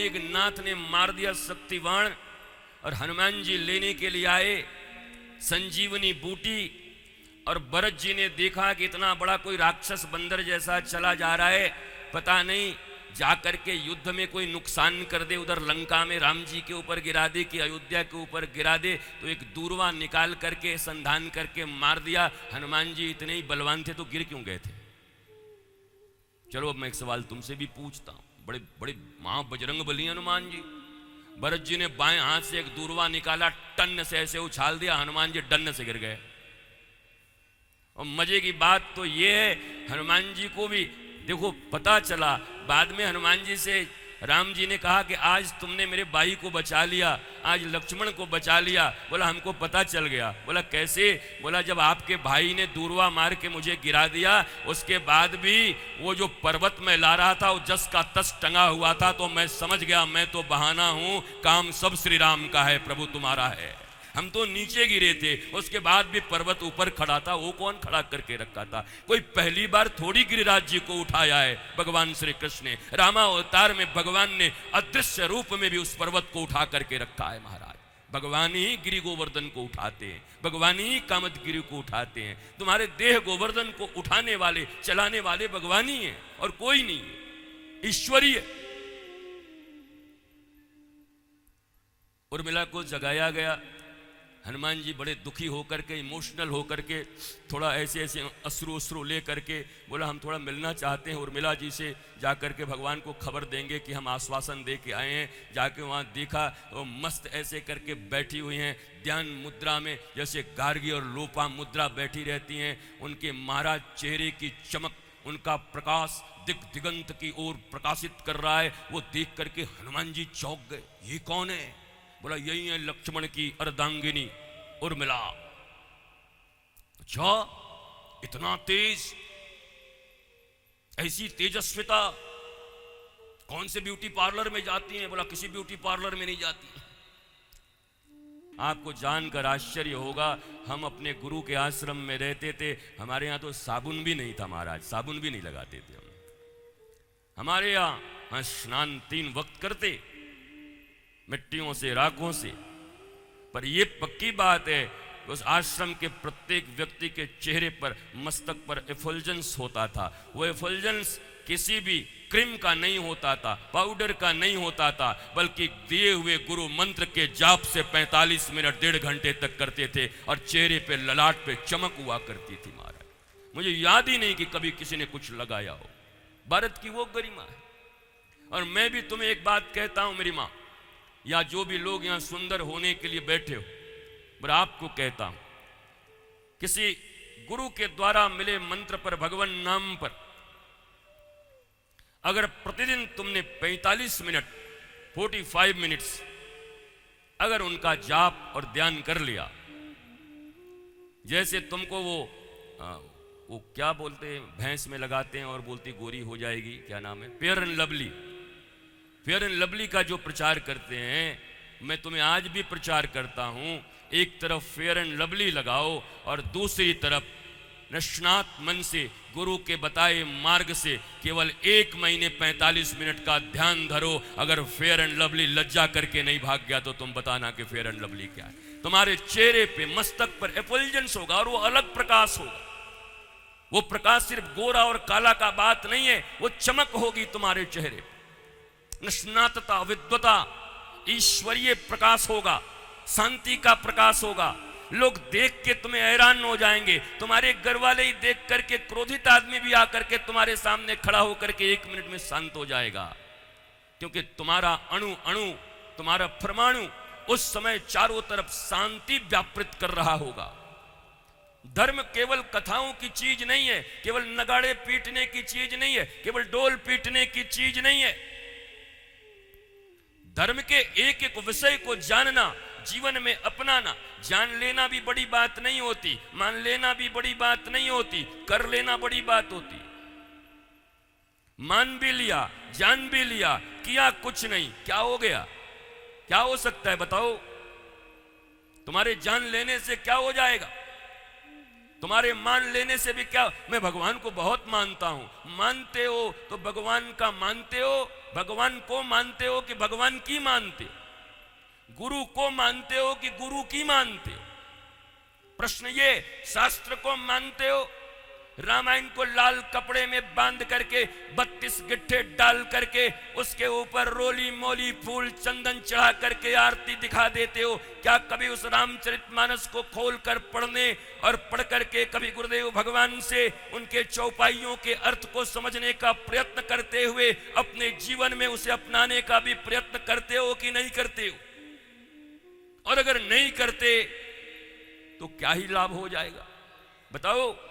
मेघनाथ ने मार दिया शक्तिवाण और हनुमान जी लेने के लिए आए संजीवनी बूटी। और भरत जी ने देखा कि इतना बड़ा कोई राक्षस बंदर जैसा चला जा रहा है, पता नहीं जाकर के युद्ध में कोई नुकसान कर दे, उधर लंका में राम जी के ऊपर गिरा दे कि अयोध्या के ऊपर गिरा दे। तो एक दूरवा निकाल करके संधान करके मार दिया। हनुमान जी इतने ही बलवान थे तो गिर क्यों गए थे? चलो अब मैं एक सवाल तुमसे भी पूछता हूं, बड़े बड़े महा बजरंग बली हनुमान जी। भरत जी ने बाएं हाथ से एक दूरवा निकाला, टन से ऐसे उछाल दिया, हनुमान जी डन्न से गिर गए। और मजे की बात तो ये है, हनुमान जी को भी देखो पता चला बाद में, हनुमान जी से राम जी ने कहा कि आज तुमने मेरे भाई को बचा लिया, आज लक्ष्मण को बचा लिया। बोला हमको पता चल गया। बोला कैसे? बोला जब आपके भाई ने दूरवा मार के मुझे गिरा दिया, उसके बाद भी वो जो पर्वत में ला रहा था वो जस का तस टंगा हुआ था, तो मैं समझ गया मैं तो बहाना हूं, काम सब श्री राम का है, प्रभु तुम्हारा है। हम तो नीचे गिरे थे, उसके बाद भी पर्वत ऊपर खड़ा था। वो कौन खड़ा करके रखा था? कोई पहली बार थोड़ी गिरिराज जी को उठाया है भगवान श्री कृष्ण ने। रामावतार में भगवान ने अदृश्य रूप में भी उस पर्वत को उठा करके रखा है महाराज। भगवान ही गिरि गोवर्धन को उठाते हैं, भगवान ही कामदगिरि को उठाते हैं। तुम्हारे देह गोवर्धन को उठाने वाले चलाने वाले भगवान ही है और कोई नहीं है, ईश्वरीय। उर्मिला को जगाया गया। हनुमान जी बड़े दुखी होकर के, इमोशनल होकर के, थोड़ा ऐसे ऐसे अश्रु ले करके बोला हम थोड़ा मिलना चाहते हैं उर्मिला जी से। जाकर के भगवान को खबर देंगे कि हम आश्वासन दे के आए हैं। जाके वहाँ देखा वो मस्त ऐसे करके बैठी हुई हैं ध्यान मुद्रा में, जैसे गार्गी और लोपा मुद्रा बैठी रहती हैं। उनके महाराज चेहरे की चमक, उनका प्रकाश दिग दिगंत की ओर प्रकाशित कर रहा है। वो देख करके हनुमान जी चौंक गए, ये कौन है? बोला यही है लक्ष्मण की अर्धांगिनी उर्मिला। अच्छा इतना तेज, ऐसी तेजस्विता कौन से ब्यूटी पार्लर में जाती हैं? बोला किसी ब्यूटी पार्लर में नहीं जाती। आपको जानकर आश्चर्य होगा, हम अपने गुरु के आश्रम में रहते थे, हमारे यहाँ तो साबुन भी नहीं था महाराज, साबुन भी नहीं लगाते थे हम। हमारे यहाँ स्नान 3 वक्त करते, मिट्टियों से राखों से। पर यह पक्की बात है उस आश्रम के प्रत्येक व्यक्ति के चेहरे पर, मस्तक पर एफुल्जेंस होता था। वो एफुल्जेंस किसी भी क्रीम का नहीं होता था, पाउडर का नहीं होता था, बल्कि दिए हुए गुरु मंत्र के जाप से 45 मिनट 1.5 घंटे तक करते थे और चेहरे पे ललाट पे चमक हुआ करती थी महाराज। मुझे याद ही नहीं कि कभी किसी ने कुछ लगाया हो। भारत की वो गरिमा है। और मैं भी तुम्हें एक बात कहता हूं मेरी मां, या जो भी लोग यहां सुंदर होने के लिए बैठे हो, पर आपको कहता हूं किसी गुरु के द्वारा मिले मंत्र पर, भगवान नाम पर अगर प्रतिदिन तुमने 45 मिनट 45 मिनट्स अगर उनका जाप और ध्यान कर लिया, जैसे तुमको वो क्या बोलते हैं, भैंस में लगाते हैं और बोलती गोरी हो जाएगी, क्या नाम है, fair and lovely, fair and lovely का जो प्रचार करते हैं, मैं तुम्हें आज भी प्रचार करता हूं, एक तरफ फेयर एंड लवली लगाओ और दूसरी तरफ निष्णात मन से गुरु के बताए मार्ग से केवल 1 महीने 45 मिनट का ध्यान धरो। अगर फेयर एंड लवली लज्जा करके नहीं भाग गया तो तुम बताना कि फेयर एंड लवली क्या है। तुम्हारे चेहरे पे, मस्तक पर एफुल्जेंस होगा और वो अलग प्रकाश होगा। वो प्रकाश सिर्फ गोरा और काला का बात नहीं है, वो चमक होगी तुम्हारे चेहरे पे, निष्णातता, विद्वता, ईश्वरीय प्रकाश होगा, शांति का प्रकाश होगा। लोग देख के तुम्हें हैरान हो जाएंगे। तुम्हारे घर वाले ही देख करके, क्रोधित आदमी भी आकर के तुम्हारे सामने खड़ा होकर के 1 मिनट में शांत हो जाएगा, क्योंकि तुम्हारा अणु अणु, तुम्हारा परमाणु उस समय चारों तरफ शांति व्याप्त कर रहा होगा। धर्म केवल कथाओं की चीज नहीं है, केवल नगाड़े पीटने की चीज नहीं है, केवल डोल पीटने की चीज नहीं है। धर्म के एक एक विषय को जानना, जीवन में अपनाना, जान लेना भी बड़ी बात नहीं होती, मान लेना भी बड़ी बात नहीं होती, कर लेना बड़ी बात होती। मान भी लिया, जान भी लिया, किया कुछ नहीं, क्या हो गया? क्या हो सकता है बताओ? तुम्हारे जान लेने से क्या हो जाएगा? तुम्हारे मान लेने से भी क्या? मैं भगवान को बहुत मानता हूं। मानते हो तो भगवान का मानते हो भगवान को मानते हो कि भगवान की मानते हो? गुरु को मानते हो कि गुरु की मानते हो? प्रश्न ये, शास्त्र को मानते हो? रामायण को लाल कपड़े में बांध करके 32 गिट्ठे डाल करके उसके ऊपर रोली मोली फूल चंदन चढ़ा करके आरती दिखा देते हो। क्या कभी उस रामचरितमानस को खोल कर पढ़ने और पढ़ करके कभी गुरुदेव भगवान से उनके चौपाइयों के अर्थ को समझने का प्रयत्न करते हुए अपने जीवन में उसे अपनाने का भी प्रयत्न करते हो कि नहीं करते हो? और अगर नहीं करते तो क्या ही लाभ हो जाएगा बताओ?